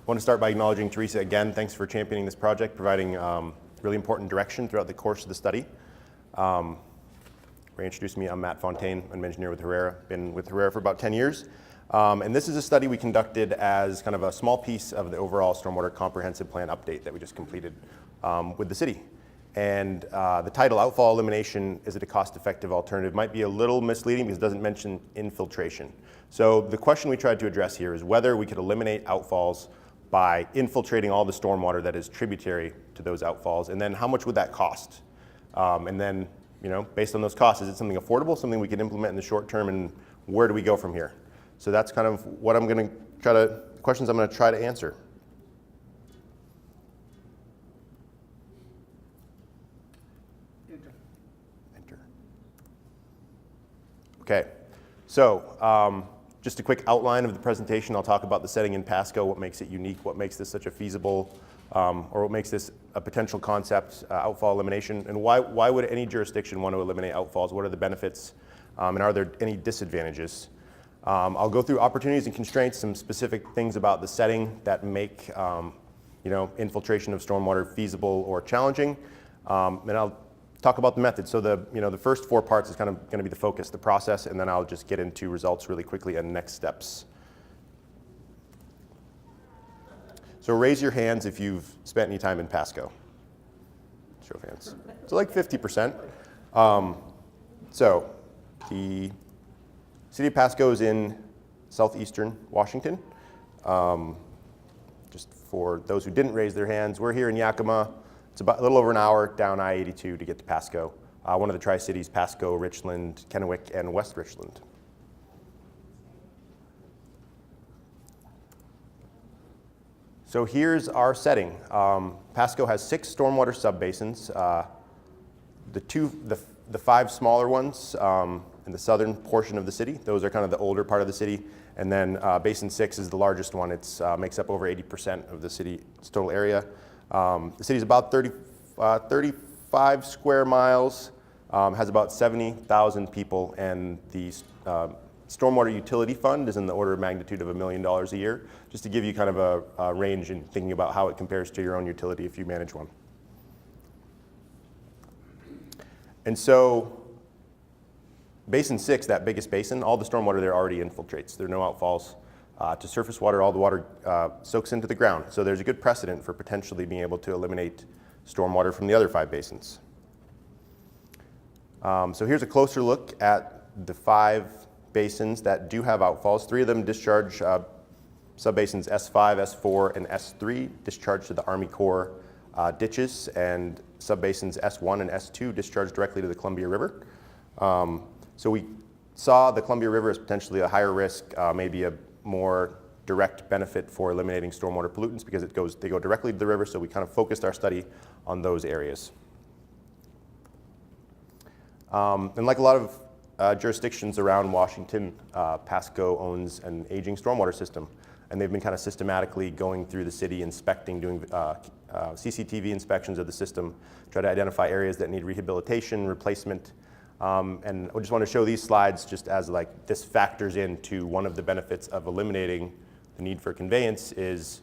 want to start by acknowledging Teresa again. Thanks for championing this project, providing really important direction throughout the course of the study. Reintroduce me, I'm Matt Fontaine. I'm an engineer with Herrera. Been with Herrera for about 10 years. And this is a study we conducted as kind of a small piece of the overall Stormwater Comprehensive Plan update that we just completed with the city. And the title, Outfall Elimination, is it a cost-effective alternative, might be a little misleading because it doesn't mention infiltration. So the question we tried to address here is whether we could eliminate outfalls by infiltrating all the stormwater that is tributary to those outfalls, and then how much would that cost? And then, based on those costs, is it something affordable, something we could implement in the short term, and where do we go from here? So that's kind of what I'm going to try to, questions I'm going to try to answer. Enter. Okay, so just a quick outline of the presentation. I'll talk about the setting in Pasco, what makes it unique, what makes this such a feasible, or what makes this a potential concept, outfall elimination, and why would any jurisdiction want to eliminate outfalls? What are the benefits, and are there any disadvantages? I'll go through opportunities and constraints, some specific things about the setting that make infiltration of stormwater feasible or challenging, and I'll talk about the method. So the first 4 parts is kind of going to be the focus, the process, and then I'll just get into results really quickly and next steps. So raise your hands if you've spent any time in Pasco. Show of hands. So like 50%. So the City of Pasco is in southeastern Washington. Just for those who didn't raise their hands, we're here in Yakima. It's about a little over an hour down I-82 to get to Pasco. One of the Tri-Cities, Pasco, Richland, Kennewick, and West Richland. So here's our setting. Pasco has 6 stormwater subbasins. The 5 smaller ones in the southern portion of the city, those are kind of the older part of the city. And then Basin 6 is the largest one. It makes up over 80% of the city's total area. The city is about 35 square miles, has about 70,000 people, and the Stormwater Utility Fund is in the order of magnitude of $1 million a year, just to give you kind of a range in thinking about how it compares to your own utility if you manage one. And so Basin 6, that biggest basin, all the stormwater there already infiltrates. There are no outfalls to surface water. All the water soaks into the ground. So there's a good precedent for potentially being able to eliminate stormwater from the other 5 basins. So here's a closer look at the 5 basins that do have outfalls. 3 of them discharge subbasins S5, S4, and S3 discharge to the Army Corps ditches, and subbasins S1 and S2 discharge directly to the Columbia River. So we saw the Columbia River as potentially a higher risk, maybe a more direct benefit for eliminating stormwater pollutants because they go directly to the river, so we kind of focused our study on those areas. And like a lot of jurisdictions around Washington, Pasco owns an aging stormwater system, and they've been kind of systematically going through the city, inspecting, doing CCTV inspections of the system, try to identify areas that need rehabilitation, replacement. And I just want to show these slides just as like this factors into one of the benefits of eliminating the need for conveyance is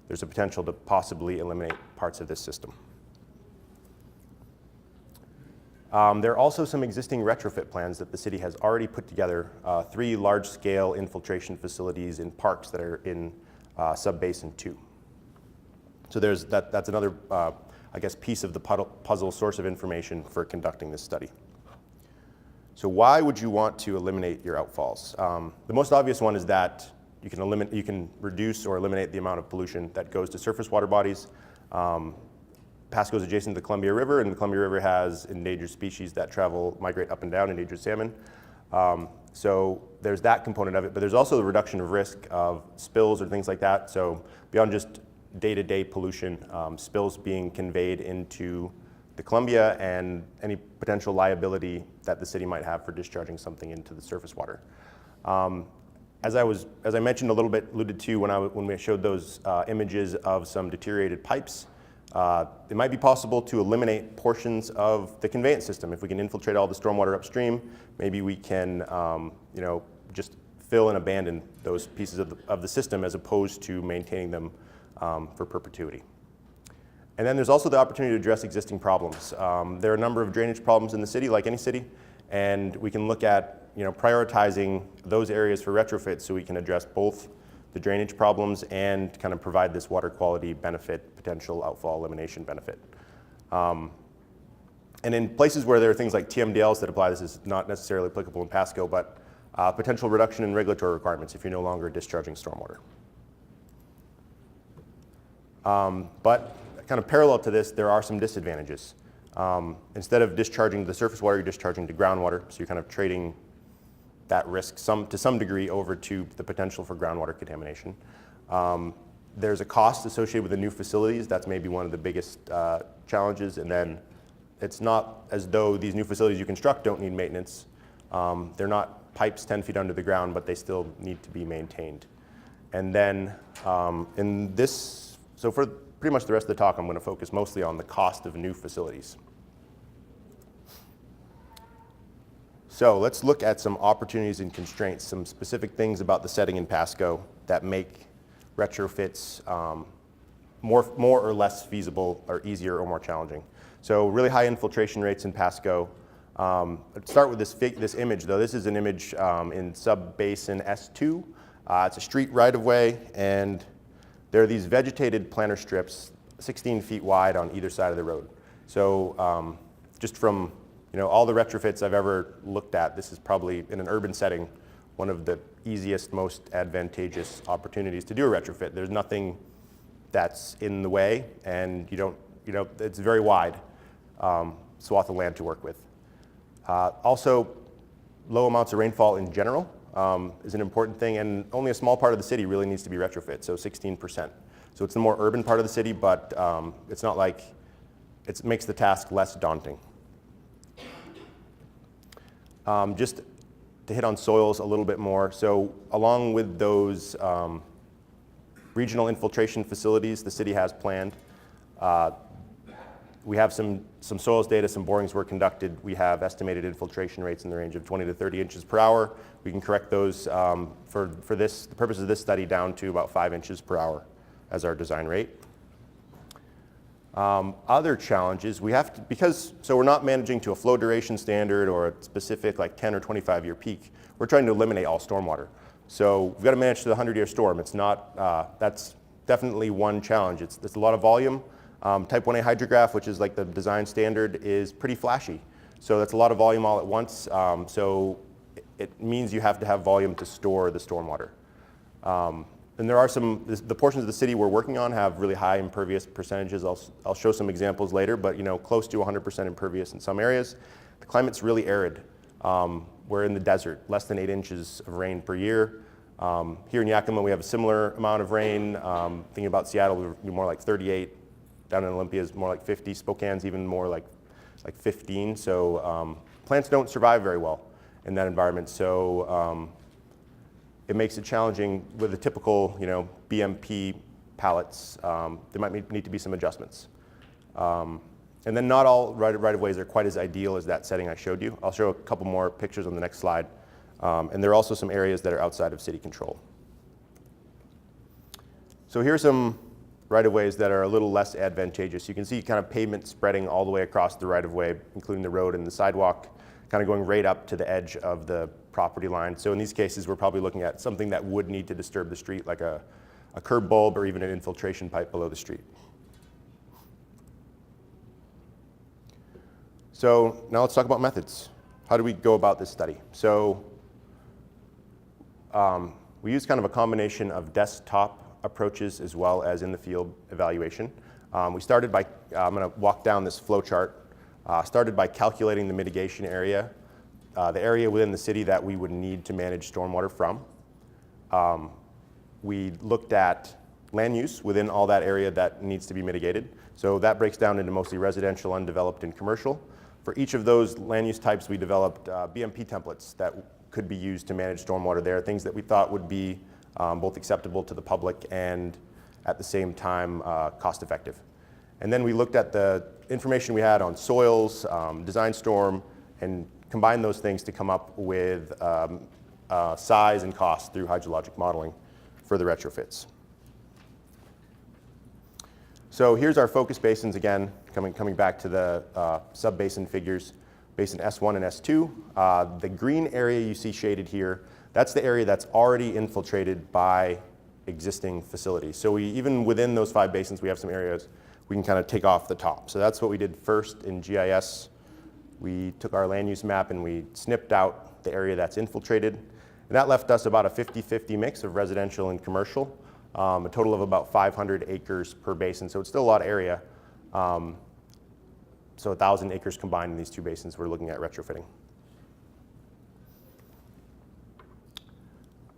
there's a potential to possibly eliminate parts of this system. There are also some existing retrofit plans that the city has already put together, 3 large-scale infiltration facilities in parks that are in Subbasin 2. So that's another, piece of the puzzle source of information for conducting this study. So why would you want to eliminate your outfalls? The most obvious one is that you can reduce or eliminate the amount of pollution that goes to surface water bodies. Pasco is adjacent to the Columbia River, and the Columbia River has endangered species that migrate up and down, endangered salmon. So there's that component of it, but there's also the reduction of risk of spills or things like that. So beyond just day-to-day pollution, spills being conveyed into the Columbia and any potential liability that the city might have for discharging something into the surface water. As I mentioned a little bit, alluded to when we showed those images of some deteriorated pipes, it might be possible to eliminate portions of the conveyance system. If we can infiltrate all the stormwater upstream, maybe we can just fill and abandon those pieces of the system as opposed to maintaining them for perpetuity. And then there's also the opportunity to address existing problems. There are a number of drainage problems in the city, like any city, and we can look at prioritizing those areas for retrofit so we can address both the drainage problems and kind of provide this water quality benefit, potential outfall elimination benefit. And in places where there are things like TMDLs that apply, this is not necessarily applicable in Pasco, but potential reduction in regulatory requirements if you're no longer discharging stormwater. But kind of parallel to this, there are some disadvantages. Instead of discharging the surface water, you're discharging to groundwater, so you're kind of trading that risk to some degree over to the potential for groundwater contamination. There's a cost associated with the new facilities. That's maybe one of the biggest challenges. And then it's not as though these new facilities you construct don't need maintenance. They're not pipes 10 feet under the ground, but they still need to be maintained. And then so for pretty much the rest of the talk, I'm going to focus mostly on the cost of new facilities. So let's look at some opportunities and constraints, some specific things about the setting in Pasco that make retrofits more or less feasible or easier or more challenging. So really high infiltration rates in Pasco. Let's start with this image, though. This is an image in sub-basin S2. It's a street right-of-way, and there are these vegetated planter strips 16 feet wide on either side of the road. So just from all the retrofits I've ever looked at, this is probably, in an urban setting, one of the easiest, most advantageous opportunities to do a retrofit. There's nothing that's in the way, and it's very wide swath of land to work with. Also, low amounts of rainfall in general is an important thing, and only a small part of the city really needs to be retrofit, so 16%. So it's the more urban part of the city, but it's not like it makes the task less daunting. Just to hit on soils a little bit more, so along with those regional infiltration facilities the city has planned, we have some soils data, some borings were conducted. We have estimated infiltration rates in the range of 20 to 30 inches per hour. We can correct those for the purpose of this study down to about 5 inches per hour as our design rate. Other challenges, so we're not managing to a flow duration standard or a specific like 10 or 25 year peak. We're trying to eliminate all stormwater. So we've got to manage to the 100-year storm. It's not, that's definitely one challenge. It's a lot of volume. Type 1A hydrograph, which is like the design standard, is pretty flashy. So that's a lot of volume all at once. So it means you have to have volume to store the stormwater. And there are the portions of the city we're working on have really high impervious percentages. I'll show some examples later, but close to 100% impervious in some areas. The climate's really arid. We're in the desert, less than 8 inches of rain per year. Here in Yakima, we have a similar amount of rain. Thinking about Seattle, we're more like 38. Down in Olympia is more like 50. Spokane's even more like 15. So plants don't survive very well in that environment. So it makes it challenging with the typical, BMP pallets. There might need to be some adjustments. And then not all right-of-ways are quite as ideal as that setting I showed you. I'll show a couple more pictures on the next slide. And there are also some areas that are outside of city control. So here's some right-of-ways that are a little less advantageous. You can see kind of pavement spreading all the way across the right-of-way, including the road and the sidewalk, kind of going right up to the edge of the property line. So in these cases, we're probably looking at something that would need to disturb the street, like a curb bulb or even an infiltration pipe below the street. So now let's talk about methods. How do we go about this study? So we use kind of a combination of desktop approaches as well as in the field evaluation. We started by, I'm going to walk down this flow chart, started by calculating the mitigation area, the area within the city that we would need to manage stormwater from. We looked at land use within all that area that needs to be mitigated. So that breaks down into mostly residential, undeveloped, and commercial. For each of those land use types, we developed BMP templates that could be used to manage stormwater there, things that we thought would be both acceptable to the public and at the same time cost effective. And then we looked at the information we had on soils, design storm, and combined those things to come up with size and cost through hydrologic modeling for the retrofits. So here's our focus basins again, coming back to the sub-basin figures, basin S1 and S2. The green area you see shaded here, that's the area that's already infiltrated by existing facilities. So even within those 5 basins, we have some areas we can kind of take off the top. So that's what we did first in GIS. We took our land use map and we snipped out the area that's infiltrated. And that left us about a 50-50 mix of residential and commercial, a total of about 500 acres per basin. So it's still a lot of area. So 1,000 acres combined in these 2 basins we're looking at retrofitting.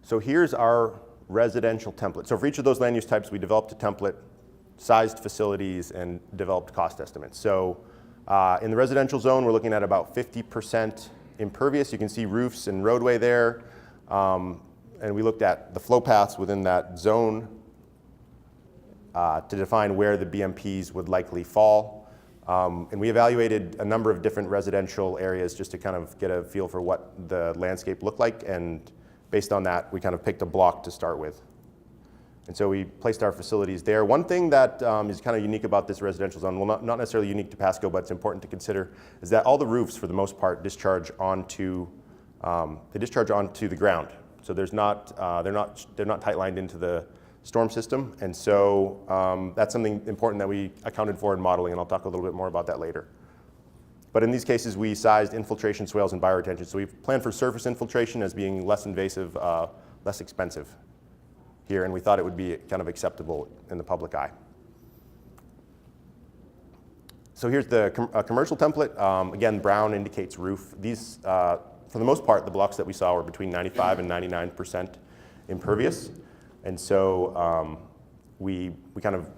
So here's our residential template. So for each of those land use types, we developed a template, sized facilities, and developed cost estimates. So in the residential zone, we're looking at about 50% impervious. You can see roofs and roadway there. And we looked at the flow paths within that zone to define where the BMPs would likely fall. And we evaluated a number of different residential areas just to kind of get a feel for what the landscape looked like. And based on that, we kind of picked a block to start with. And so we placed our facilities there. One thing that is kind of unique about this residential zone, well, not necessarily unique to Pasco, but it's important to consider, is that all the roofs, for the most part, discharge onto the ground. So they're not tight lined into the storm system. And so that's something important that we accounted for in modeling, and I'll talk a little bit more about that later. But in these cases, we sized infiltration, swales, and bioretention. So we've planned for surface infiltration as being less invasive, less expensive here, and we thought it would be kind of acceptable in the public eye. So here's the commercial template. Again, brown indicates roof. These, for the most part, the blocks that we saw were between 95 and 99% impervious. And so we kind of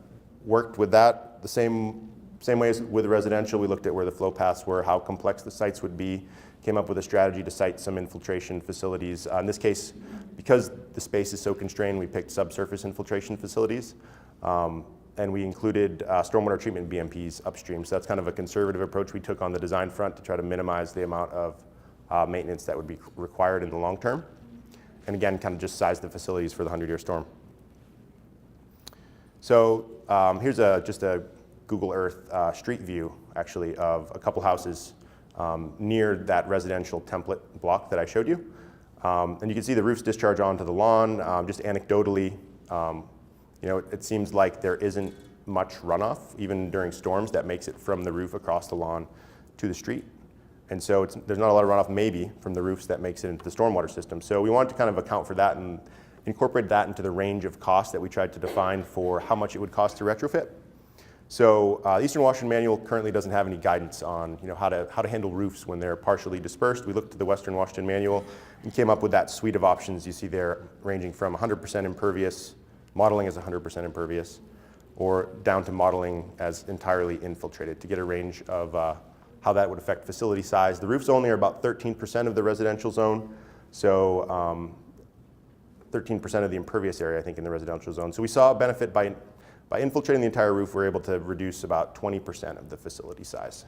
worked with that the same way as with residential. We looked at where the flow paths were, how complex the sites would be, came up with a strategy to site some infiltration facilities. In this case, because the space is so constrained, we picked subsurface infiltration facilities. And we included stormwater treatment BMPs upstream. So that's kind of a conservative approach we took on the design front to try to minimize the amount of maintenance that would be required in the long term. And again, kind of just size the facilities for the 100-year storm. So here's just a Google Earth street view, actually, of a couple houses near that residential template block that I showed you. And you can see the roofs discharge onto the lawn. Just anecdotally, it seems like there isn't much runoff, even during storms, that makes it from the roof across the lawn to the street. And so there's not a lot of runoff, maybe, from the roofs that makes it into the stormwater system. So we wanted to kind of account for that and incorporate that into the range of costs that we tried to define for how much it would cost to retrofit. So the Eastern Washington Manual currently doesn't have any guidance on how to handle roofs when they're partially dispersed. We looked at the Western Washington Manual and came up with that suite of options you see there, ranging from 100% impervious, modeling as 100% impervious, or down to modeling as entirely infiltrated to get a range of how that would affect facility size. The roofs only are about 13% of the residential zone, so 13% of the impervious area, I think, in the residential zone. So we saw a benefit by infiltrating the entire roof. We're able to reduce about 20% of the facility size.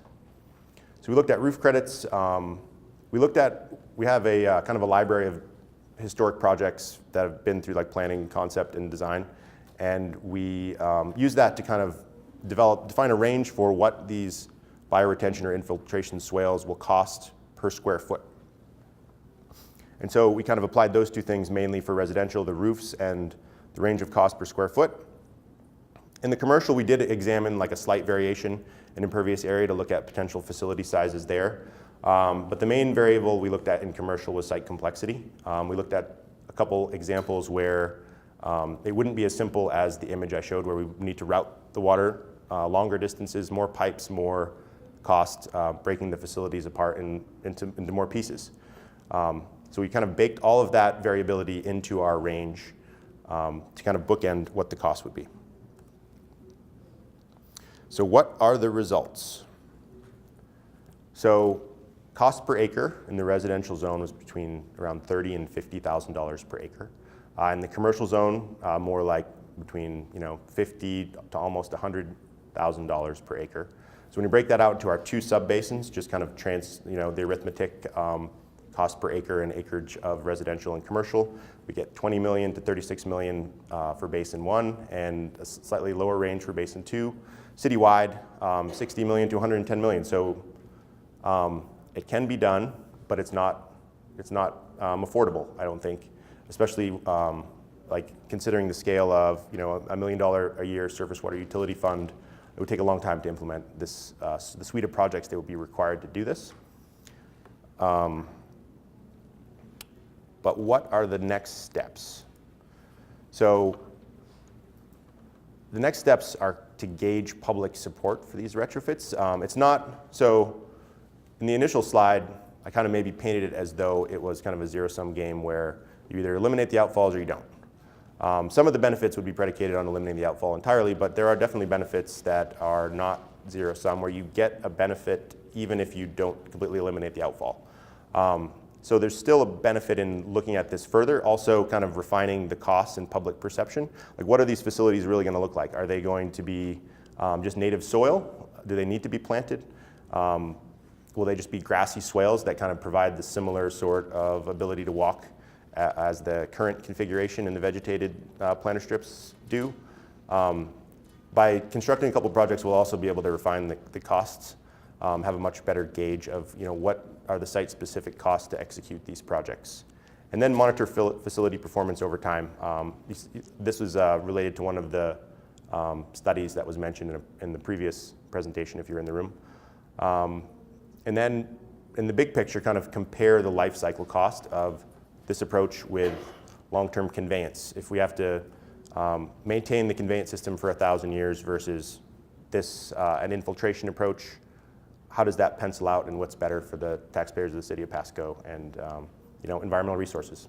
So we looked at roof credits. We have a kind of a library of historic projects that have been through like planning, concept, and design. And we use that to kind of define a range for what these bioretention or infiltration swales will cost per square foot. And so we kind of applied those two things mainly for residential, the roofs and the range of cost per square foot. In the commercial, we did examine like a slight variation in impervious area to look at potential facility sizes there. But the main variable we looked at in commercial was site complexity. We looked at a couple examples where it wouldn't be as simple as the image I showed, where we need to route the water longer distances, more pipes, more cost, breaking the facilities apart into more pieces. So we kind of baked all of that variability into our range to kind of bookend what the cost would be. So what are the results? So cost per acre in the residential zone was between around $30,000 and $50,000 per acre. In the commercial zone, more like between $50,000 to almost $100,000 per acre. So when you break that out into our two sub-basins, just kind of the arithmetic cost per acre and acreage of residential and commercial. We get 20 million to 36 million for Basin 1 and a slightly lower range for Basin 2. Citywide, 60 million to 110 million. So it can be done, but it's not affordable, I don't think, especially like considering the scale of $1 million a year surface water utility fund. It would take a long time to implement this, the suite of projects that would be required to do this. But what are the next steps? So the next steps are to gauge public support for these retrofits. It's not, so in the initial slide, I kind of maybe painted it as though it was kind of a zero-sum game where you either eliminate the outfalls or you don't. Some of the benefits would be predicated on eliminating the outfall entirely, but there are definitely benefits that are not zero-sum, where you get a benefit even if you don't completely eliminate the outfall. So there's still a benefit in looking at this further, also kind of refining the costs and public perception. Like, what are these facilities really going to look like? Are they going to be just native soil? Do they need to be planted? Will they just be grassy swales that kind of provide the similar sort of ability to walk as the current configuration in the vegetated planter strips do? By constructing a couple projects, we'll also be able to refine the costs, have a much better gauge of what are the site-specific costs to execute these projects. And then monitor facility performance over time. This was related to one of the studies that was mentioned in the previous presentation, if you're in the room. And then in the big picture, kind of compare the life cycle cost of this approach with long-term conveyance. If we have to maintain the conveyance system for 1,000 years versus this, an infiltration approach, how does that pencil out and what's better for the taxpayers of the City of Pasco and environmental resources?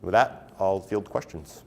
With that, I'll field questions.